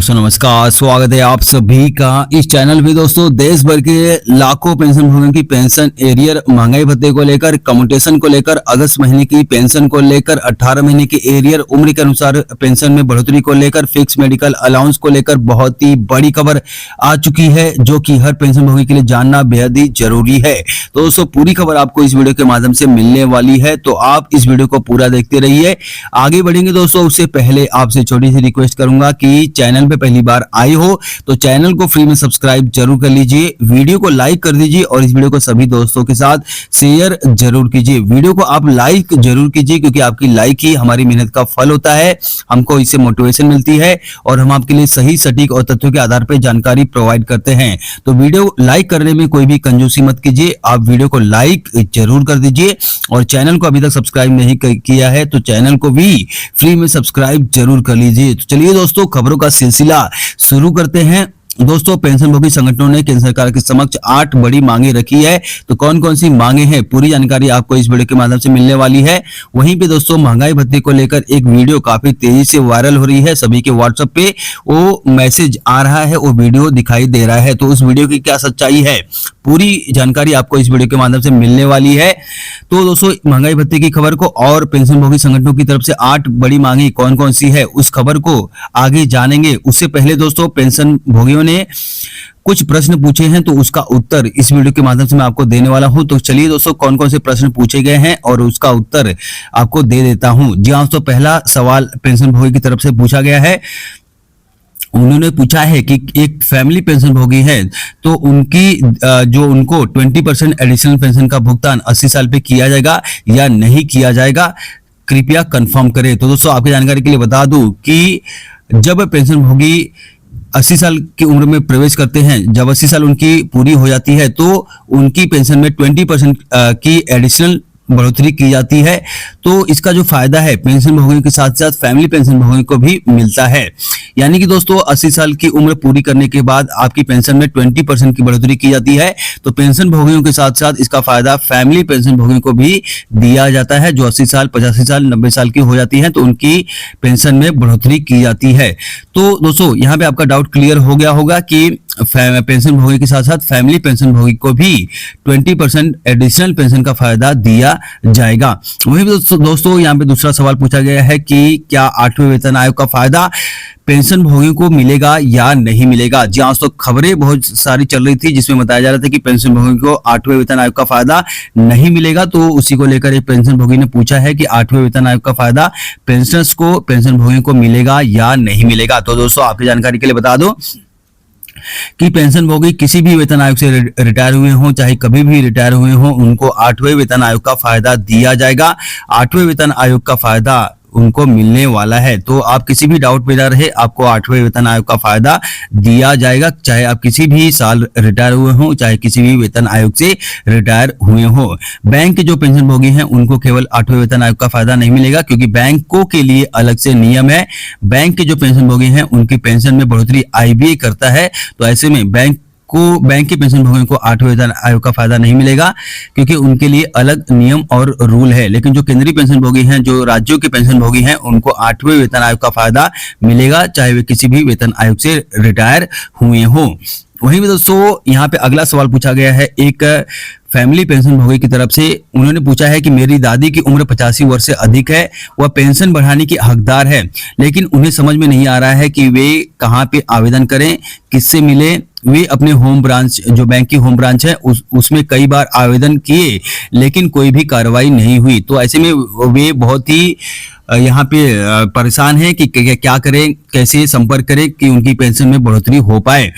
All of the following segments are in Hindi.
दोस्तों नमस्कार, स्वागत है आप सभी का इस चैनल पे। दोस्तों देश भर के लाखों पेंशन भोगियों की पेंशन एरियर, महंगाई भत्ते को लेकर, कम्यूटेशन को लेकर, अगस्त महीने की पेंशन को लेकर, 18 महीने की एरियर, उम्र के अनुसार पेंशन में बढ़ोतरी को लेकर, फिक्स मेडिकल अलाउंस को लेकर बहुत ही बड़ी खबर आ चुकी है, जो कि हर पेंशन भोगी के लिए जानना बेहद ही जरूरी है। तो दोस्तों पूरी खबर आपको इस वीडियो के माध्यम से मिलने वाली है, तो आप इस वीडियो को पूरा देखते रहिए। आगे बढ़ेंगे दोस्तों, उससे पहले आपसे छोटी सी रिक्वेस्ट करूंगा कि चैनल पे पहली बार आए हो तो चैनल को फ्री में सब्सक्राइब जरूर कर लीजिए, वीडियो को लाइक कर दीजिए और इस वीडियो को सभी दोस्तों के साथ शेयर जरूर कीजिए। वीडियो को आप लाइक जरूर कीजिए, क्योंकि आपकी लाइक ही हमारी मेहनत का फल होता है। हमको इससे मोटिवेशन मिलती है और हम आपके लिए सही, सटीक और तथ्यों के आधार पर जानकारी प्रोवाइड करते हैं। तो वीडियो लाइक करने में कोई भी कंजूसी मत कीजिए, आप वीडियो को लाइक जरूर कर दीजिए और चैनल को अभी तक सब्सक्राइब नहीं किया है तो चैनल को भी फ्री में सब्सक्राइब जरूर कर लीजिए। तो चलिए दोस्तों, खबरों का सिलसिला शुरू करते हैं। दोस्तों पेंशन भोगी संगठनों ने केंद्र सरकार के समक्ष 8 बड़ी मांगे रखी है। तो कौन कौन सी मांगे हैं, पूरी जानकारी आपको इस वीडियो के माध्यम से मिलने वाली है। वहीं पे दोस्तों महंगाई भत्ते को लेकर एक वीडियो काफी तेजी से वायरल हो रही है, सभी के व्हाट्सएप पे वो मैसेज आ रहा है, वो वीडियो दिखाई दे रहा है। तो उस वीडियो की क्या सच्चाई है, पूरी जानकारी आपको इस वीडियो के माध्यम से मिलने वाली है। तो दोस्तों महंगाई भत्ते की खबर को और पेंशन भोगी संगठनों की तरफ से 8 बड़ी मांगे कौन कौन सी है, उस खबर को आगे जानेंगे। उससे पहले दोस्तों पेंशन भोगियों ने कुछ प्रश्न पूछे हैं, तो उसका उत्तर इस वीडियो के माध्यम से मैं आपको देने वाला हूं। तो चलिए दोस्तों कौन कौन से प्रश्न पूछे गए हैं और उसका उत्तर आपको दे देता हूं। जी हाँ दोस्तों, पहला सवाल पेंशन भोगी की तरफ से पूछा गया है। उन्होंने पूछा है कि एक फैमिली पेंशन भोगी है तो उनकी जो उनको 20% एडिशनल पेंशन का भुगतान 80 साल पे किया जाएगा या नहीं किया जाएगा, कृपया कंफर्म करें। तो दोस्तों आपकी जानकारी के लिए बता दूं कि जब पेंशन भोगी 80 साल की उम्र में प्रवेश करते हैं, जब 80 साल उनकी पूरी हो जाती है तो उनकी पेंशन में 20% की एडिशनल बढ़ोतरी की जाती है। तो इसका जो फायदा है पेंशन भोगियों के साथ साथ फैमिली पेंशन भोगियों को भी मिलता है। यानी कि दोस्तों 80 साल की उम्र पूरी करने के बाद आपकी पेंशन में 20% की बढ़ोतरी की जाती है। तो पेंशन भोगियों के साथ साथ इसका फायदा फैमिली पेंशन भोगियों को भी दिया जाता है। जो 80 साल, 85 साल, 90 साल की हो जाती है तो उनकी पेंशन में बढ़ोतरी की जाती है। तो दोस्तों यहाँ पे आपका डाउट क्लियर हो गया होगा कि पेंशन भोगी के साथ साथ फैमिली पेंशन भोगी को भी 20% एडिशनल पेंशन का फायदा दिया जाएगा। वहीं दोस्तों यहाँ पे दूसरा सवाल पूछा गया है कि क्या 8वें वेतन आयोग का फायदा पेंशन भोगियों को मिलेगा या नहीं मिलेगा। जी हाँ, तो खबरें बहुत सारी चल रही थी जिसमें बताया जा रहा था कि पेंशन भोगियों को 8वें वेतन आयोग का फायदा नहीं मिलेगा। तो उसी को लेकर एक पेंशन भोगी ने पूछा है कि 8वें वेतन आयोग का फायदा पेंशनर्स को, पेंशन भोगियों को मिलेगा या नहीं मिलेगा। तो दोस्तों आपकी जानकारी के लिए बता दो कि पेंशन भोगी किसी भी वेतन आयोग से रिटायर हुए हों, चाहे कभी भी रिटायर हुए हों, उनको 8वें वेतन आयोग का फायदा दिया जाएगा। 8वें वेतन आयोग का फायदा उनको मिलने वाला है। तो आप किसी भी डाउट में ना रहे, आपको 8वें वेतन आयोग का फायदा दिया जाएगा, चाहे आप किसी भी साल रिटायर हुए हों, चाहे किसी भी वेतन आयोग से रिटायर हुए हों। बैंक के जो पेंशन भोगी हैं उनको केवल 8वें वेतन आयोग का फायदा नहीं मिलेगा, क्योंकि बैंकों के लिए अलग से नियम है। बैंक के जो पेंशन भोगी हैं उनकी पेंशन में बढ़ोतरी IBA करता है। तो ऐसे में बैंक के पेंशन भोगियों को 8वें वेतन आयोग का फायदा नहीं मिलेगा, क्योंकि उनके लिए अलग नियम और रूल है। लेकिन जो केंद्रीय पेंशन भोगी हैं, जो राज्यों के पेंशन भोगी हैं, उनको 8वें वेतन आयोग का फायदा मिलेगा, चाहे वे किसी भी वेतन आयोग से रिटायर हुए हों। वहीं भी दोस्तों यहाँ पे अगला सवाल पूछा गया है एक फैमिली पेंशन भोगी की तरफ से। उन्होंने पूछा है कि मेरी दादी की उम्र 85 वर्ष से अधिक है, वह पेंशन बढ़ाने की हकदार है, लेकिन उन्हें समझ में नहीं आ रहा है कि वे कहाँ पे आवेदन करें, किससे मिले। वे अपने होम ब्रांच, जो बैंक की होम ब्रांच है, उसमें कई बार आवेदन किए लेकिन कोई भी कार्रवाई नहीं हुई। तो ऐसे में वे बहुत ही यहाँ पे परेशान है कि क्या करें, कैसे संपर्क करें कि उनकी पेंशन में बढ़ोतरी हो पाए।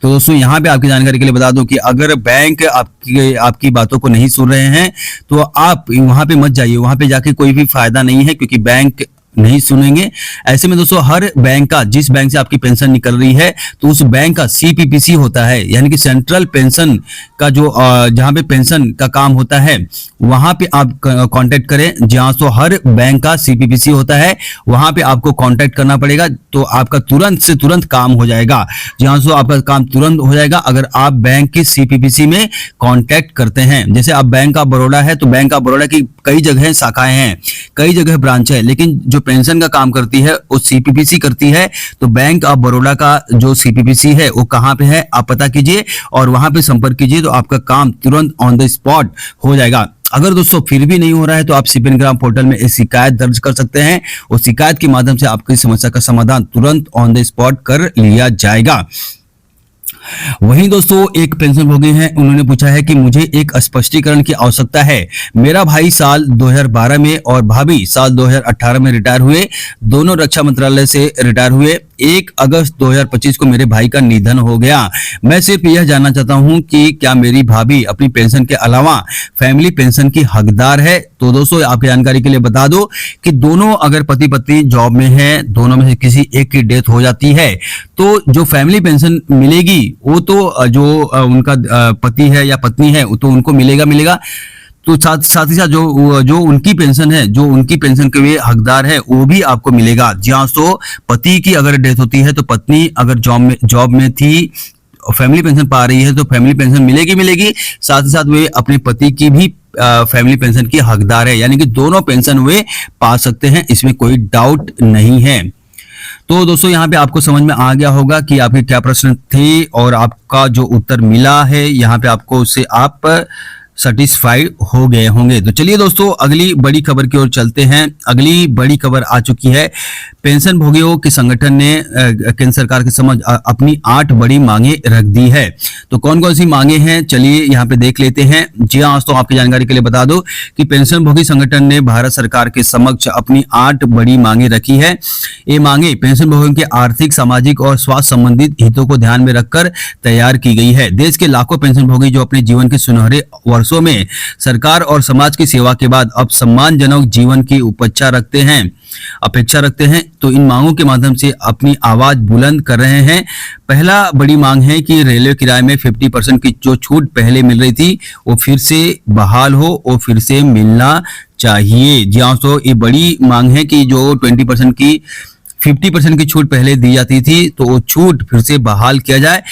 तो दोस्तों यहाँ पे आपकी जानकारी के लिए बता दूं कि अगर बैंक आपकी बातों को नहीं सुन रहे हैं तो आप वहां पे मत जाइए, वहां पे जाके कोई भी फायदा नहीं है, क्योंकि बैंक नहीं सुनेंगे। ऐसे में दोस्तों हर बैंक का, जिस बैंक से आपकी पेंशन निकल रही है, तो उस बैंक का CPPC होता है, यानी कि सेंट्रल पेंशन का जो जहां पे पेंशन का काम होता है वहां पे आप कांटेक्ट करें। जहां तो हर बैंक का CPPC होता है वहां पे आपको कांटेक्ट करना पड़ेगा, तो आपका तुरंत से तुरंत काम हो जाएगा। जहां से आपका काम तुरंत हो जाएगा अगर आप बैंक के CPPC में कांटेक्ट करते हैं। जैसे आप बैंक ऑफ बड़ौदा है तो बैंक ऑफ बड़ौदा की कई जगह शाखाएं हैं, कई जगह ब्रांच है, लेकिन जो पेंशन का काम करती है वो सीपीपीसी करती है। तो बैंक ऑफ बड़ौदा का जो सीपीपीसी है वो कहाँ पे है आप पता कीजिए और वहां पे संपर्क कीजिए, तो आपका काम तुरंत ऑन द स्पॉट हो जाएगा। अगर दोस्तों फिर भी नहीं हो रहा है तो आप सिपिन ग्राम पोर्टल में एक शिकायत दर्ज कर सकते हैं और शिकायत के माध्यम से आपकी समस्या का समाधान तुरंत ऑन द स्पॉट कर लिया जाएगा। वहीं दोस्तों एक पेंशनभोगी हैं, उन्होंने पूछा है कि मुझे एक स्पष्टीकरण की आवश्यकता है। मेरा भाई साल 2012 में और भाभी साल 2018 में रिटायर हुए, दोनों रक्षा मंत्रालय से रिटायर हुए। 1 अगस्त 2025 को मेरे भाई का निधन हो गया। मैं सिर्फ यह जानना चाहता हूं कि क्या मेरी भाभी अपनी पेंशन के अलावा फैमिली पेंशन की हकदार है। तो दोस्तों आपकी जानकारी के लिए बता दो कि दोनों अगर पति पत्नी जॉब में हैं, दोनों में से किसी एक की डेथ हो जाती है तो जो फैमिली पेंशन मिलेगी वो तो जो उनका पति है या पत्नी है तो उनको मिलेगा। तो साथ ही साथ जो उनकी पेंशन है, जो उनकी पेंशन के लिए हकदार है वो भी आपको मिलेगा। जहाँ तो पति की अगर डेथ होती है तो पत्नी अगर जॉब में थी, फैमिली पेंशन पा रही है तो फैमिली पेंशन मिलेगी। साथ ही साथ वे अपने पति की भी फैमिली पेंशन की हकदार है, यानी कि दोनों पेंशन वे पा सकते हैं, इसमें कोई डाउट नहीं है। तो दोस्तों यहाँ पे आपको समझ में आ गया होगा कि आपके क्या प्रश्न थे और आपका जो उत्तर मिला है यहाँ पे आपको उससे आप सेटिस्फाइड हो गए होंगे। तो चलिए दोस्तों अगली बड़ी खबर की ओर चलते हैं। अगली बड़ी खबर आ चुकी है। पेंशन भोगियों के संगठन ने केंद्र सरकार के समक्ष अपनी 8 बड़ी मांगे रख दी है। तो कौन कौन सी मांगे हैं चलिए यहाँ पे देख लेते हैं। जी हाँ दोस्तों आपकी जानकारी के लिए बता दो कि पेंशन भोगी संगठन ने भारत सरकार के समक्ष अपनी 8 बड़ी मांगे रखी है। ये मांगे पेंशन भोगियों के आर्थिक, सामाजिक और स्वास्थ्य संबंधित हितों को ध्यान में रखकर तैयार की गई है। देश के लाखों पेंशन भोगी जो अपने जीवन के सुनहरे वर्षों में सरकार और समाज की सेवा के बाद अब सम्मानजनक जीवन की अपेक्षा रखते हैं तो इन मांगों के माध्यम से अपनी आवाज बुलंद कर रहे हैं। पहला बड़ी मांग है कि रेलवे किराए में 50% की जो छूट पहले मिल रही थी वो फिर से बहाल हो और फिर से मिलना चाहिए। जी हाँ तो ये बड़ी मांग है कि जो 20% की 50% की छूट पहले दी जाती थी तो वो छूट फिर से बहाल किया जाए।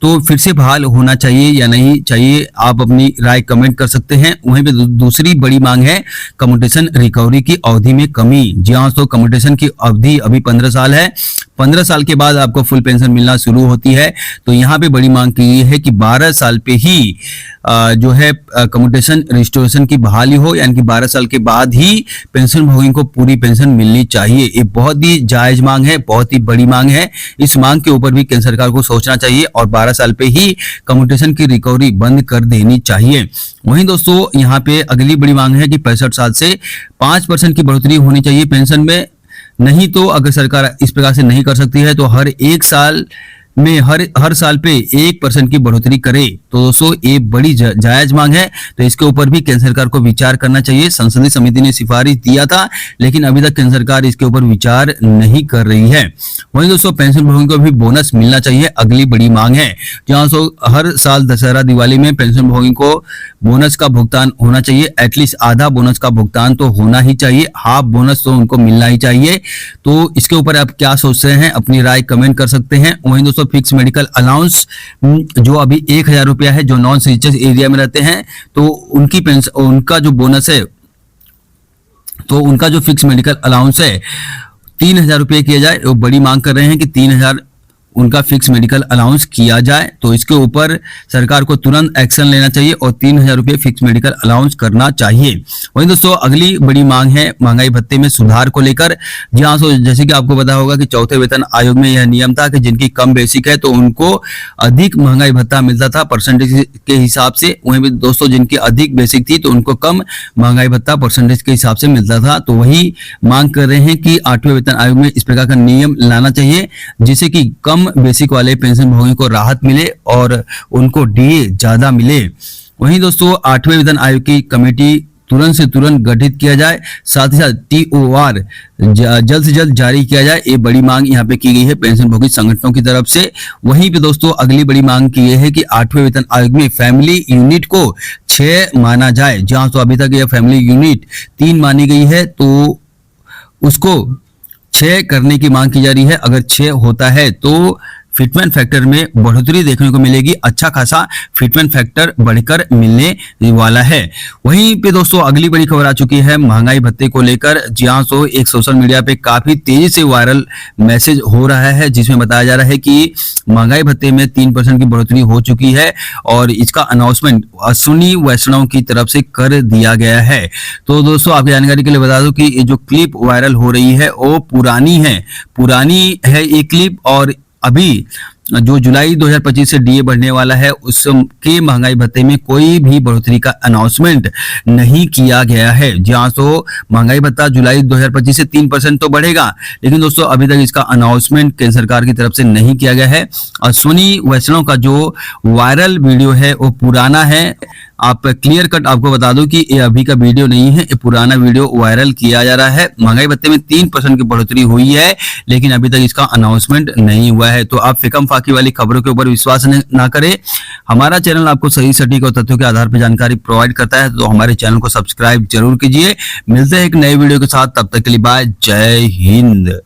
तो फिर से बहाल होना चाहिए या नहीं चाहिए, आप अपनी राय कमेंट कर सकते हैं। वहीं पे दूसरी बड़ी मांग है कम्यूटेशन रिकवरी की अवधि में कमी। जी हाँ तो कम्यूटेशन की अवधि अभी 15 साल है, 15 साल के बाद आपको फुल पेंशन मिलना शुरू होती है। तो यहाँ पे बड़ी मांग की है कि 12 साल पे ही जो है कम्यूटेशन रिस्टोरेशन की बहाली हो, यानी कि 12 साल के बाद ही पेंशन भोगियों को पूरी पेंशन मिलनी चाहिए। ये बहुत ही जायज मांग है, बहुत ही बड़ी मांग है। इस मांग के ऊपर भी केंद्र सरकार को सोचना चाहिए और 12 साल पे ही कम्यूटेशन की रिकवरी बंद कर देनी चाहिए। वहीं दोस्तों यहाँ पे अगली बड़ी मांग है कि 65 साल से 5% की बढ़ोतरी होनी चाहिए पेंशन में। नहीं तो अगर सरकार इस प्रकार से नहीं कर सकती है तो हर 1 साल में हर साल पे 1% की बढ़ोतरी करे। तो दोस्तों ये बड़ी जायज मांग है, तो इसके ऊपर भी केंद्र सरकार को विचार करना चाहिए। संसदीय समिति ने सिफारिश दिया था लेकिन अभी तक केंद्र सरकार इसके ऊपर विचार नहीं कर रही है। वहीं दोस्तों पेंशन भोगियों को भी बोनस मिलना चाहिए, अगली बड़ी मांग है। जहां हर साल दशहरा दिवाली में पेंशन भोगियों को बोनस का भुगतान होना चाहिए। एटलीस्ट आधा बोनस का भुगतान तो होना ही चाहिए, हाफ बोनस तो उनको मिलना ही चाहिए। तो इसके ऊपर आप क्या सोचते हैं, अपनी राय कमेंट कर सकते हैं। वहीं दोस्तों फिक्स मेडिकल अलाउंस जो अभी 1000 रुपया है, जो नॉन रिचर्स एरिया में रहते हैं तो उनकी पेंशन, उनका जो बोनस है तो उनका जो फिक्स मेडिकल अलाउंस है 3000 रुपये किया जाए। वो बड़ी मांग कर रहे हैं कि 3000 उनका फिक्स मेडिकल अलाउंस किया जाए। तो इसके ऊपर सरकार को तुरंत एक्शन लेना चाहिए और 3000 रुपये फिक्स मेडिकल अलाउंस करना चाहिए। वहीं दोस्तों अगली बड़ी मांग है महंगाई भत्ते में सुधार को लेकर। जहां सो जैसे कि आपको पता होगा कि चौथे वेतन आयोग में यह नियम था कि जिनकी कम बेसिक है तो उनको अधिक महंगाई भत्ता मिलता था परसेंटेज के हिसाब से। वहीं दोस्तों जिनकी अधिक बेसिक थी तो उनको कम महंगाई भत्ता परसेंटेज के हिसाब से मिलता था। तो वही मांग कर रहे हैं कि 8वें वेतन आयोग में इस प्रकार का नियम लाना चाहिए जिससे कि कम बेसिक वाले पेंशन भोगियों को राहत मिले और उनको डीए ज्यादा मिले। वहीं दोस्तों 8वें वेतन आयोग की कमेटी तुरंत से तुरंत गठित किया जाए, साथ ही साथ टीओआर जल्द से जल्द जारी किया जाए। ये बड़ी मांग यहाँ पे की गई है पेंशन भोगी संगठनों की तरफ से। वहीं पे दोस्तों अगली बड़ी मांग की है कि 8वें वेतन आयोग में फैमिली यूनिट को 6 माना जाए। जहां तो अभी तक यह फैमिली यूनिट 3 मानी गई है तो उसको 6 करने की मांग की जा रही है। अगर 6 होता है तो फिटमेंट फैक्टर में बढ़ोतरी देखने को मिलेगी, अच्छा खासा फिटमेंट फैक्टर बढ़कर मिलने वाला है। वहीं पे दोस्तों अगली बड़ी खबर आ चुकी है महंगाई भत्ते को लेकर। जी हाँ, तो एक सोशल मीडिया पे काफी तेजी से वायरल मैसेज हो रहा है, जिसमें बताया जा रहा है कि महंगाई भत्ते में 3% की बढ़ोतरी हो चुकी है और इसका अनाउंसमेंट अश्विनी वैष्णव की तरफ से कर दिया गया है। तो दोस्तों आपकी जानकारी के लिए बता दूं कि ये जो क्लिप वायरल हो रही है वो पुरानी है ये क्लिप, और अभी जो जुलाई 2025 से डीए बढ़ने वाला है उसके महंगाई भत्ते में कोई भी बढ़ोतरी का अनाउंसमेंट नहीं किया गया है। जहां तो महंगाई भत्ता जुलाई 2025 से 3% तो बढ़ेगा, लेकिन दोस्तों अभी तक इसका अनाउंसमेंट केंद्र सरकार की तरफ से नहीं किया गया है। अश्विनी वैष्णव का जो वायरल वीडियो है वो पुराना है। आप क्लियर कट आपको बता दूं कि ये अभी का वीडियो नहीं है, ये पुराना वीडियो वायरल किया जा रहा है। महंगाई भत्ते में 3% की बढ़ोतरी हुई है, लेकिन अभी तक इसका अनाउंसमेंट नहीं हुआ है। तो आप फिकम फाकी वाली खबरों के ऊपर विश्वास ना करें। हमारा चैनल आपको सही सटीक और तथ्यों के आधार पर जानकारी प्रोवाइड करता है, तो हमारे चैनल को सब्सक्राइब जरूर कीजिए। मिलते हैं एक नए वीडियो के साथ, तब तक के लिए बाय, जय हिंद।